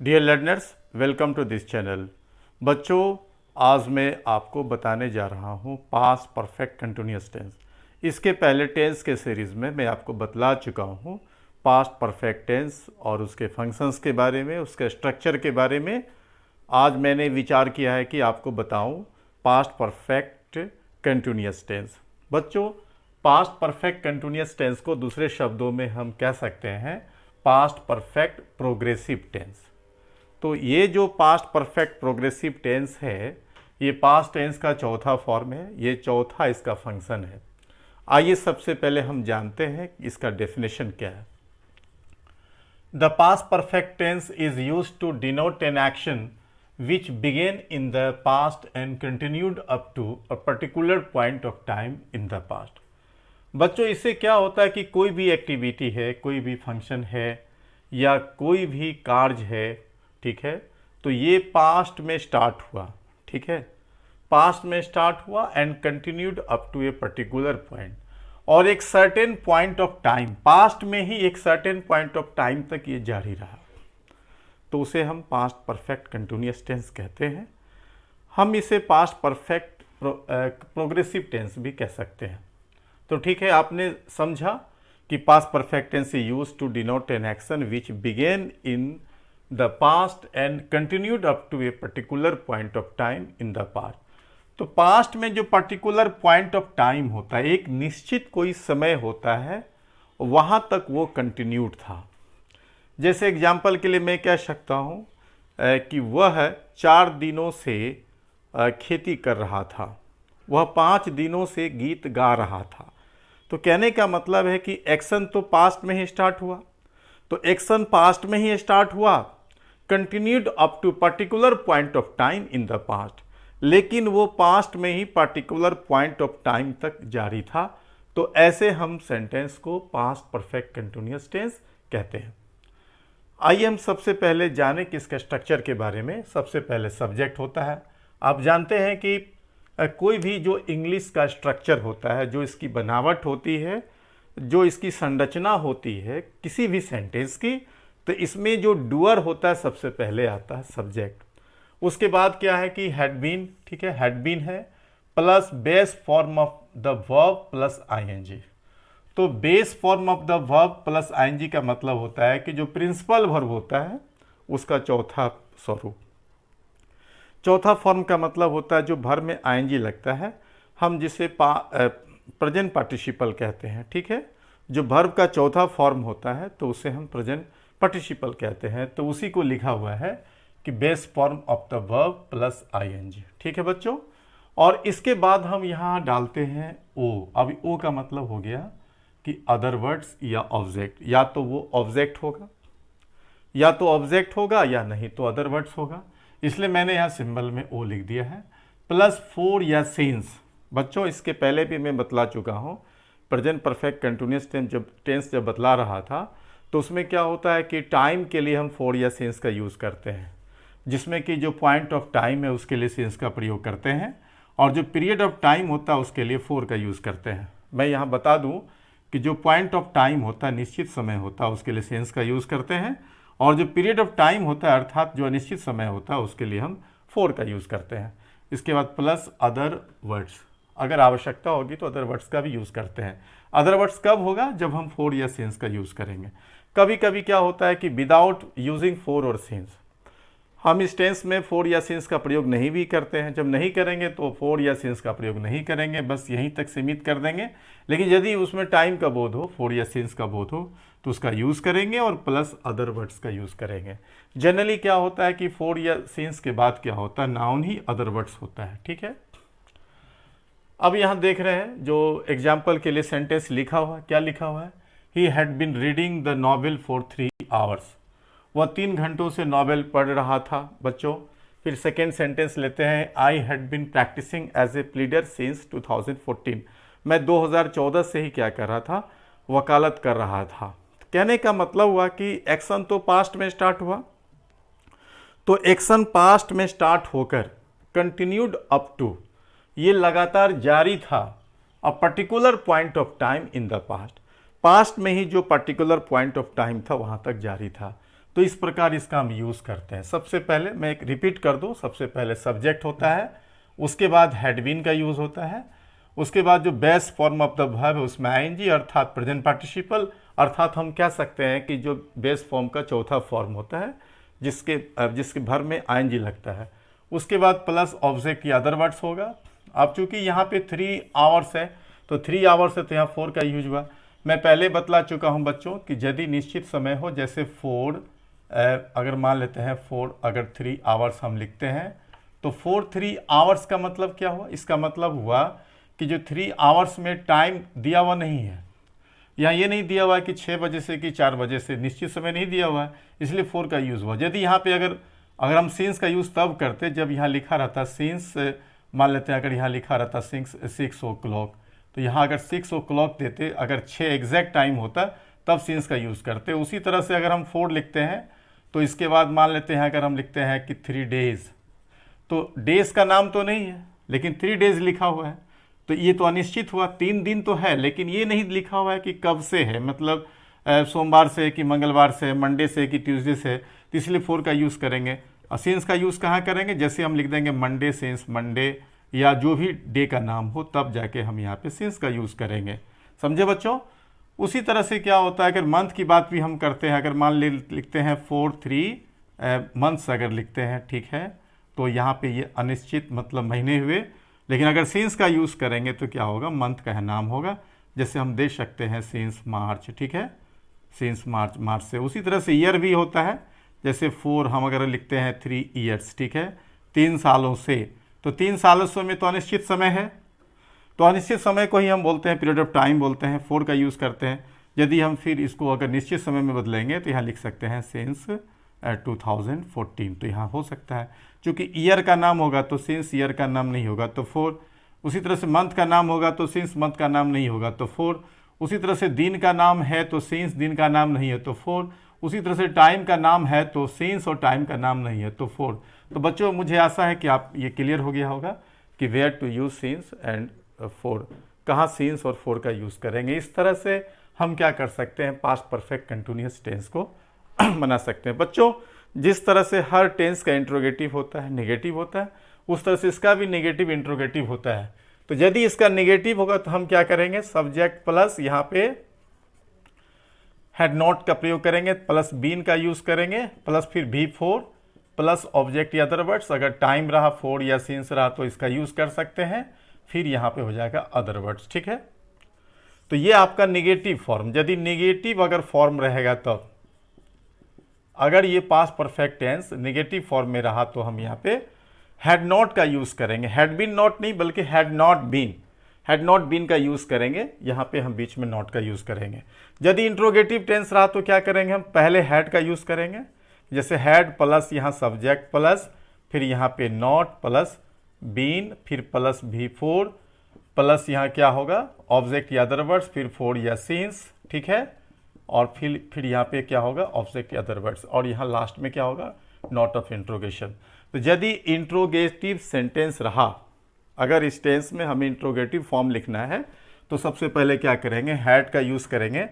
Dear learners, welcome to this channel. बच्चों, आज मैं आपको बताने जा रहा हूँ पास्ट परफेक्ट कंटिन्यूअस टेंस। इसके पहले टेंस के सीरीज़ में मैं आपको बतला चुका हूँ पास्ट परफेक्ट टेंस और उसके फंक्शंस के बारे में, उसके स्ट्रक्चर के बारे में। आज मैंने विचार किया है कि आपको बताऊँ पास्ट परफेक्ट कंटिन्यूअस टेंस। बच्चों, पास्ट परफेक्ट कंटिन्यूअस टेंस को दूसरे शब्दों में हम कह सकते हैं पास्ट परफेक्ट प्रोग्रेसिव टेंस। तो ये जो पास्ट परफेक्ट प्रोग्रेसिव टेंस है, ये पास्ट टेंस का चौथा फॉर्म है, ये चौथा इसका फंक्शन है। आइए सबसे पहले हम जानते हैं इसका डेफिनेशन क्या है। The past perfect tense is used to denote an action which began in the past and continued up to a particular point of time in the past। बच्चों, इससे क्या होता है कि कोई भी एक्टिविटी है, कोई भी फंक्शन है या कोई भी कार्य है, ठीक है, तो ये पास्ट में स्टार्ट हुआ, ठीक है, पास्ट में स्टार्ट हुआ and continued up to a particular point, और एक certain point of time, past में ही एक सर्टेन पॉइंट ऑफ टाइम तक ये जारी रहा, तो उसे हम पास्ट परफेक्ट कंटिन्यूअस टेंस कहते हैं। हम इसे पास्ट परफेक्ट प्रोग्रेसिव टेंस भी कह सकते हैं। तो ठीक है, आपने समझा कि past perfect tense is used to denote an action which began in the past and continued up to a particular point of time in the past. तो पास्ट में जो पर्टिकुलर पॉइंट ऑफ टाइम होता है, एक निश्चित कोई समय होता है, वहाँ तक वो कंटिन्यूड था। जैसे एग्जाम्पल के लिए मैं कह सकता हूँ कि वह 4 दिनों से खेती कर रहा था, वह 5 दिनों से गीत गा रहा था। तो कहने का मतलब है कि एक्शन तो पास्ट में ही स्टार्ट हुआ, तो एक्शन पास्ट में ही स्टार्ट हुआ, continued up to particular point of time in the past, लेकिन वो पास्ट में ही पर्टिकुलर पॉइंट ऑफ टाइम तक जारी था। तो ऐसे हम सेंटेंस को पास्ट परफेक्ट कंटिन्यूअस टेंस कहते हैं। आइए हम सबसे पहले जाने कि इसके स्ट्रक्चर के बारे में। सबसे पहले सब्जेक्ट होता है। आप जानते हैं कि कोई भी जो इंग्लिश का स्ट्रक्चर होता है, जो इसकी बनावट होती है, जो इसकी संरचना होती है किसी भी सेंटेंस की, तो इसमें जो डूअर होता है सबसे पहले आता है सब्जेक्ट। उसके बाद क्या है कि हैड बीन, ठीक है, हैड बीन है plus base form of the verb plus ING. तो base form of the verb plus ING का मतलब होता है कि जो प्रिंसिपल वर्ब होता है उसका चौथा स्वरूप। चौथा फॉर्म का मतलब होता है जो वर्ब में आईएनजी लगता है, हम जिसे प्रेजेंट पार्टिसिपल कहते हैं, ठीक है। जो वर्ब का चौथा फॉर्म होता है तो उसे हम प्रेजेंट पार्टिसिपल कहते हैं। तो उसी को लिखा हुआ है कि base form of the verb plus ING, ठीक है बच्चों। और इसके बाद हम यहाँ डालते हैं ओ। अब ओ का मतलब हो गया कि अदर वर्ड्स या ऑब्जेक्ट, या तो वो ऑब्जेक्ट होगा, या तो ऑब्जेक्ट होगा, या नहीं तो अदर वर्ड्स होगा। इसलिए मैंने यहाँ सिंबल में ओ लिख दिया है। प्लस फोर या सिंस। बच्चों, इसके पहले भी मैं बतला चुका हूँ, प्रेजेंट परफेक्ट कंटिन्यूअस टेंस जब बतला रहा था तो उसमें क्या होता है कि टाइम के लिए हम फोर या सिंस का यूज़ करते हैं, जिसमें कि जो पॉइंट ऑफ टाइम है उसके लिए सिंस का प्रयोग करते हैं, और जो पीरियड ऑफ टाइम होता है उसके लिए फोर का यूज़ करते हैं। मैं यहाँ बता दूँ कि जो पॉइंट ऑफ टाइम होता है, निश्चित समय होता है, उसके लिए सेंस का यूज़ करते हैं, और जो पीरियड ऑफ टाइम होता है अर्थात जो अनिश्चित समय होता है उसके लिए हम फोर का यूज़ करते हैं। इसके बाद प्लस अदर वर्ड्स, अगर आवश्यकता होगी तो अदर वर्ड्स का भी यूज़ करते हैं। अदर वर्ड्स कब होगा? जब हम फोर या सेंस का यूज़ करेंगे। कभी कभी क्या होता है कि विदाउट यूजिंग फोर और सेंस हम इस टेंस में फोर या सिंस का प्रयोग नहीं भी करते हैं। जब नहीं करेंगे तो फोर या सिंस का प्रयोग नहीं करेंगे, बस यहीं तक सीमित कर देंगे। लेकिन यदि उसमें टाइम का बोध हो, फोर या सिंस का बोध हो, तो उसका यूज़ करेंगे और प्लस अदर वर्ड्स का यूज़ करेंगे। जनरली क्या होता है कि फोर या सिंस के बाद क्या होता है, नाउन ही अदर वर्ड्स होता है, ठीक है। अब यहाँ देख रहे हैं जो एग्जाम्पल के लिए सेंटेंस लिखा हुआ है, क्या लिखा हुआ है? He had been reading the novel for 3 hours. वह 3 घंटों से नॉवेल पढ़ रहा था बच्चों। फिर सेकेंड सेंटेंस लेते हैं, I had been practising as a pleader since 2014। मैं 2014 से ही क्या कर रहा था, वकालत कर रहा था। कहने का मतलब हुआ कि एक्शन तो पास्ट में स्टार्ट हुआ, तो एक्शन पास्ट में स्टार्ट होकर कंटिन्यूड अप टू, ये लगातार जारी था a particular point of time in the past. Past में ही जो पर्टिकुलर पॉइंट ऑफ टाइम था वहाँ तक जारी था। तो इस प्रकार इसका हम यूज़ करते हैं। सबसे पहले मैं एक रिपीट कर दूं, सबसे पहले सब्जेक्ट होता है, उसके बाद हैड बीन का यूज़ होता है, उसके बाद जो base form of the verb है उसमें आईएनजी अर्थात प्रेजेंट पार्टिसिपल, अर्थात हम कह सकते हैं कि जो बेस फॉर्म का चौथा फॉर्म होता है जिसके भर में आईएनजी लगता है। उसके बाद प्लस ऑब्जेक्ट या अदर वर्ड्स होगा। अब चूंकि यहाँ पे 3 आवर्स है तो 3 आवर्स है तो यहाँ 4 का यूज हुआ। मैं पहले बतला चुका हूँ बच्चों कि यदि निश्चित समय हो, जैसे 4 अगर मान लेते हैं 4 अगर 3 आवर्स हम लिखते हैं तो 3 आवर्स का मतलब क्या हुआ? इसका मतलब हुआ कि जो 3 आवर्स में टाइम दिया हुआ नहीं है, यहाँ ये नहीं दिया हुआ है कि 6 बजे से कि 4 बजे से, निश्चित समय नहीं दिया हुआ है, इसलिए 4 का यूज़ हुआ। यदि यहाँ पे अगर हम सिंस का यूज़ तब करते जब यहाँ लिखा रहता सिंस, मान लेते हैं अगर यहाँ लिखा रहता 6 o'clock, तो यहाँ अगर 6 o'clock देते, अगर 6 एग्जैक्ट टाइम होता तब सिंस का यूज़ करते। उसी तरह से अगर हम 4 लिखते हैं तो इसके बाद मान लेते हैं अगर हम लिखते हैं कि 3 डेज, तो डेज का नाम तो नहीं है लेकिन 3 डेज लिखा हुआ है, तो ये तो अनिश्चित हुआ, 3 दिन तो है लेकिन ये नहीं लिखा हुआ है कि कब से है, मतलब सोमवार से कि मंगलवार से, मंडे से कि ट्यूसडे से, तो इसलिए 4 का यूज़ करेंगे। और सिंस का यूज़ कहाँ करेंगे? जैसे हम लिख देंगे मंडे सिंस मंडे, या जो भी डे का नाम हो तब जाके हम यहाँ पे सिंस का यूज़ करेंगे। समझे बच्चों? उसी तरह से क्या होता है, अगर मंथ की बात भी हम करते हैं, अगर मान लिखते हैं 4-3 मंथ्स अगर लिखते हैं, ठीक है, तो यहाँ पे ये अनिश्चित मतलब महीने हुए, लेकिन अगर सिंस का यूज़ करेंगे तो क्या होगा? मंथ का नाम होगा। जैसे हम दे सकते हैं सिंस मार्च, ठीक है, सिंस मार्च से। उसी तरह से ईयर भी होता है, जैसे 4 हम अगर लिखते हैं 3 ईयर्स, ठीक है, 3 सालों से, तो 3 सालों से में तो अनिश्चित समय है, तो अनिश्चित समय को ही हम बोलते हैं पीरियड ऑफ टाइम बोलते हैं, 4 का यूज़ करते हैं। यदि हम फिर इसको अगर निश्चित समय में बदलेंगे तो यहाँ लिख सकते हैं सिंस 2014, तो यहाँ हो सकता है क्योंकि ईयर का नाम होगा तो सिंस ईयर का नाम नहीं होगा तो 4। उसी तरह से मंथ का नाम होगा तो सिंस मंथ का नाम नहीं होगा तो 4। उसी तरह से दिन का नाम है तो सिंस दिन का नाम नहीं है तो 4। उसी तरह से टाइम का नाम है तो सिंस और टाइम का नाम नहीं है तो 4। तो बच्चों मुझे आशा है कि आप ये क्लियर हो गया होगा कि where to use since and 4, कहाँ सिंस और 4 का यूज़ करेंगे। इस तरह से हम क्या कर सकते हैं, पास्ट परफेक्ट कंटिन्यूअस टेंस को बना सकते हैं। बच्चों जिस तरह से हर टेंस का इंट्रोगेटिव होता है, नेगेटिव होता है, उस तरह से इसका भी नेगेटिव इंट्रोगेटिव होता है। तो यदि इसका नेगेटिव होगा तो हम क्या करेंगे, सब्जेक्ट प्लस यहाँ पे हैड नॉट का प्रयोग करेंगे, प्लस बीन का यूज़ करेंगे, प्लस फिर V4 प्लस ऑब्जेक्ट या अदर वर्ड्स। अगर टाइम रहा 4 या सिंस रहा तो इसका यूज़ कर सकते हैं, फिर यहाँ पे हो जाएगा अदर वर्ड्स, ठीक है। तो ये आपका नेगेटिव फॉर्म। यदि नेगेटिव अगर फॉर्म रहेगा तब, अगर ये past perfect tense negative form में रहा तो हम यहाँ पे हैड नॉट का यूज़ करेंगे, हैड बीन नॉट नहीं बल्कि हैड नॉट बीन का यूज़ करेंगे, यहाँ पे हम बीच में नॉट का यूज़ करेंगे। यदि इंट्रोगेटिव टेंस रहा तो क्या करेंगे, हम पहले हैड का यूज़ करेंगे, जैसे हैड प्लस यहाँ सब्जेक्ट प्लस फिर यहाँ पे नॉट प्लस बीन फिर प्लस V4 प्लस यहाँ क्या होगा ऑब्जेक्ट या अदर वर्ड्स, फिर 4 या सिंस, ठीक है, और फिर यहाँ पे क्या होगा ऑब्जेक्ट या अदर वर्ड्स, और यहाँ लास्ट में क्या होगा नॉट ऑफ इंट्रोगेशन। तो यदि इंट्रोगेटिव सेंटेंस रहा, अगर इस टेंस में हमें इंट्रोगेटिव फॉर्म लिखना है तो सबसे पहले क्या करेंगे, हैड का यूज़ करेंगे,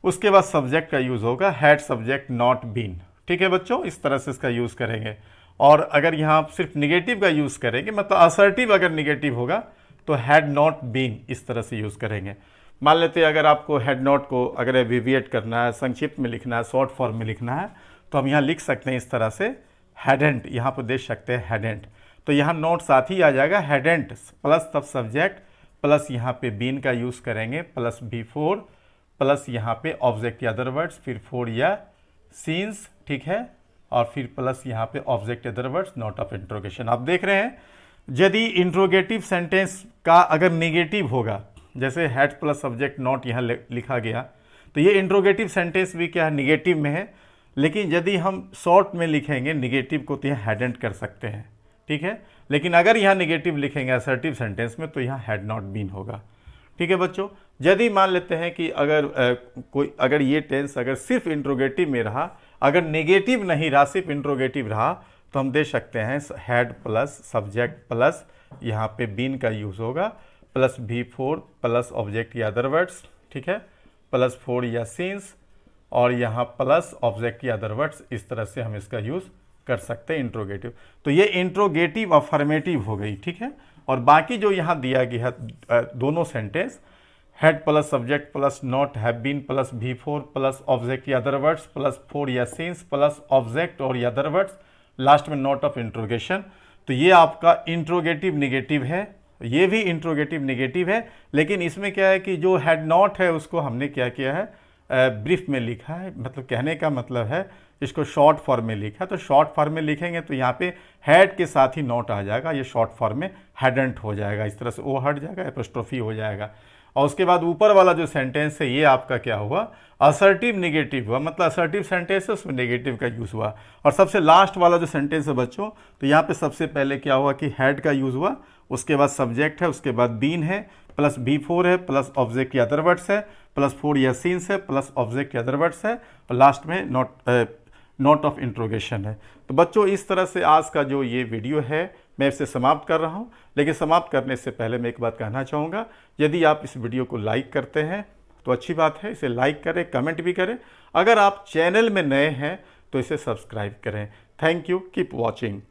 उसके बाद सब्जेक्ट का यूज़ होगा हैड सब्जेक्ट नॉट बीन, ठीक है बच्चों, इस तरह से इसका यूज़ करेंगे। और अगर यहाँ सिर्फ निगेटिव का यूज़ करेंगे, मतलब असर्टिव अगर निगेटिव होगा तो हैड नॉट बीन इस तरह से यूज़ करेंगे। मान लेते हैं अगर आपको हैड नॉट को अगर एब्रिविएट करना है, संक्षिप्त में लिखना है, शॉर्ट फॉर्म में लिखना है, तो हम यहाँ लिख सकते हैं इस तरह से हैडेंट, यहाँ पर देख सकते हैं हैडेंट, तो यहाँ नॉट साथ ही आ जाएगा, हैडेंट प्लस तब सब्जेक्ट प्लस यहाँ पे बीन का यूज़ करेंगे प्लस V4 प्लस यहाँ पे ऑब्जेक्ट या अदर वर्ड्स, फिर 4 या सीन्स, ठीक है, और फिर प्लस यहाँ पे object other words not of interrogation. आप देख रहे हैं यदि इंट्रोगेटिव सेंटेंस का अगर नेगेटिव होगा, जैसे हैड प्लस सब्जेक्ट नॉट यहाँ लिखा गया, तो ये इंट्रोगेटिव सेंटेंस भी क्या है निगेटिव में है, लेकिन यदि हम शॉर्ट में लिखेंगे निगेटिव को तो यहाँ हैडेंट कर सकते हैं, ठीक है, लेकिन अगर यहाँ नेगेटिव लिखेंगे असर्टिव सेंटेंस में तो यहाँ हैड नॉट बीन होगा, ठीक है बच्चों। यदि मान लेते हैं कि अगर ये टेंस अगर सिर्फ इंट्रोगेटिव में रहा, अगर नेगेटिव नहीं रहा सिर्फ इंट्रोगेटिव रहा, तो हम दे सकते हैं हैड प्लस सब्जेक्ट प्लस यहाँ पे बीन का यूज़ होगा प्लस V4 प्लस ऑब्जेक्ट या अदर वर्ड्स, ठीक है, प्लस 4 या सिंस और यहाँ प्लस ऑब्जेक्ट या अदर वर्ड्स, इस तरह से हम इसका यूज़ कर सकते हैं इंट्रोगेटिव। तो ये इंट्रोगेटिव अफर्मेटिव हो गई, ठीक है। और बाकी जो यहाँ दिया गया है दोनों sentence, had plus subject plus not, have been plus V4 plus object या अदर वर्ड्स प्लस 4 या सिंस प्लस ऑब्जेक्ट और या अदर वर्ड्स, लास्ट में नोट ऑफ इंट्रोगेशन। तो ये आपका इंट्रोगेटिव निगेटिव है, ये भी इंट्रोगेटिव निगेटिव है। लेकिन इसमें क्या है कि जो हैड नॉट है उसको हमने क्या किया है, ब्रीफ में लिखा है। मतलब कहने का मतलब है इसको शॉर्ट फॉर्म में लिखा है। तो शॉर्ट फॉर्म में लिखेंगे तो यहाँ पे हैड के साथ ही नॉट आ जाएगा, ये शॉर्ट फॉर्म में हैडंट हो जाएगा, इस तरह से ओ हट जाएगा, एपोस्ट्रोफी हो जाएगा। और उसके बाद ऊपर वाला जो सेंटेंस है ये आपका क्या हुआ, असर्टिव निगेटिव हुआ। मतलब असर्टिव सेंटेंस है उसमें नेगेटिव का यूज़ हुआ। और सबसे लास्ट वाला जो सेंटेंस है बच्चों, तो यहाँ पे सबसे पहले क्या हुआ कि हैड का यूज़ हुआ, उसके बाद सब्जेक्ट है, उसके बाद बीन है, प्लस V4 है, प्लस ऑब्जेक्ट या अदर वर्ड्स है, प्लस 4 या सीन्स है, प्लस ऑब्जेक्ट या अदर वर्ड्स है, और लास्ट में नोट ऑफ इंट्रोगेशन है। तो बच्चों इस तरह से आज का जो ये वीडियो है मैं इसे समाप्त कर रहा हूँ। लेकिन समाप्त करने से पहले मैं एक बात कहना चाहूँगा, यदि आप इस वीडियो को लाइक करते हैं तो अच्छी बात है, इसे लाइक करें, कमेंट भी करें। अगर आप चैनल में नए हैं तो इसे सब्सक्राइब करें। Thank you, keep watching.